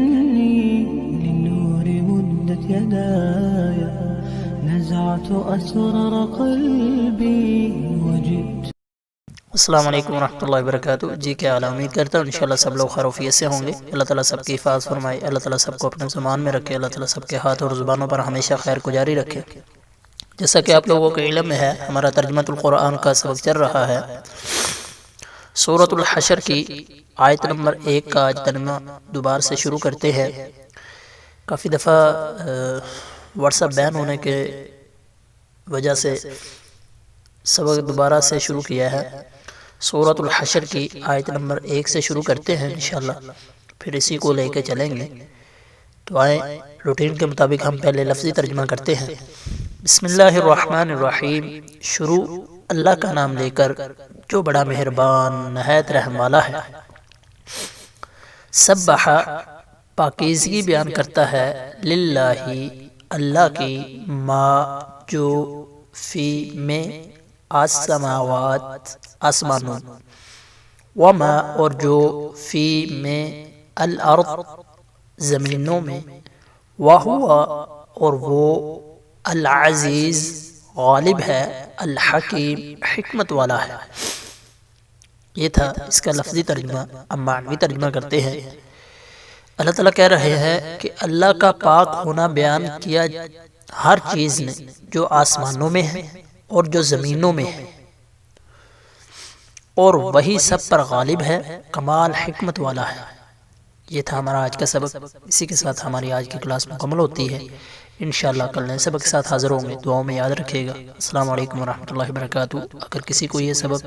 للنور مدت يداي نزعت أسرار قلبي وجئت. السلام علیکم ورحمۃ اللہ وبرکاتہ. جی کیا حال ہے؟ امید کرتا ہوں انشاءاللہ سب لوگ خیر و عافیت سے ہوں گے. اللہ تعالیٰ سب کی حفاظت فرمائے. اللہ تعالیٰ سب کو اپنے زمان میں رکھے. اللہ تعالیٰ سب کے ہاتھ اور زبانوں پر ہمیشہ خیر کو جاری رکھے. جیسا کہ آپ لوگوں کے علم میں ہے، ہمارا ترجمۃ القرآن کا سبق چل رہا ہے. سورۃ الحشر کی آیت نمبر 1 کا آج ترجمہ دوبارہ سے شروع کرتے ہیں. کافی دفعہ واٹس ایپ بین ہونے کے وجہ سے سبق دوبارہ سے شروع کیا ہے. سورۃ الحشر کی آیت نمبر 1 سے شروع کرتے ہیں انشاءاللہ، پھر اسی کو لے کے چلیں گے. تو آئیں روٹین کے مطابق ہم پہلے لفظی ترجمہ کرتے ہیں. بسم اللہ الرحمن الرحیم. شروع اللہ کا نام لے کر جو بڑا مہربان نہایت رحم والا ہے. سبح پاکیزگی بیان کرتا ہے، للہ اللہ کی، ما جو، فی میں، السماوات آسمانوں، وما اور جو، فی میں، الارض زمینوں میں، وہو اور وہ، العزیز غالب ہے، الحکیم حکمت والا ہے. یہ تھا اس کا لفظی ترجمہ. اب معنوی ترجمہ کرتے ہیں. اللہ تعالیٰ کہہ رہے ہیں کہ اللہ کا پاک ہونا بیان کیا ہر چیز نے جو آسمانوں میں ہے اور جو زمینوں میں ہے، اور وہی سب پر غالب ہے، کمال حکمت والا ہے. یہ تھا ہمارا آج کا سبق. اسی کے ساتھ ہماری آج کی کلاس مکمل ہوتی ہے. انشاءاللہ کل نئے سبق کے ساتھ حاضر ہوں گے. دعاؤں میں یاد رکھیے گا. السلام علیکم ورحمۃ اللہ وبرکاتہ. اگر کسی کو یہ سبق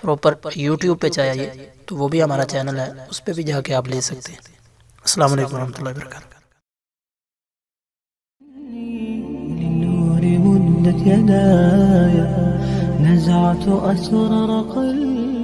پراپر یوٹیوب پہ چاہیے تو وہ بھی ہمارا چینل ہے، اس پہ بھی جا کے آپ لے سکتے ہیں. السلام علیکم ورحمۃ اللہ وبرکاتہ. للنور مدت يداي نزعت أسرار قلبي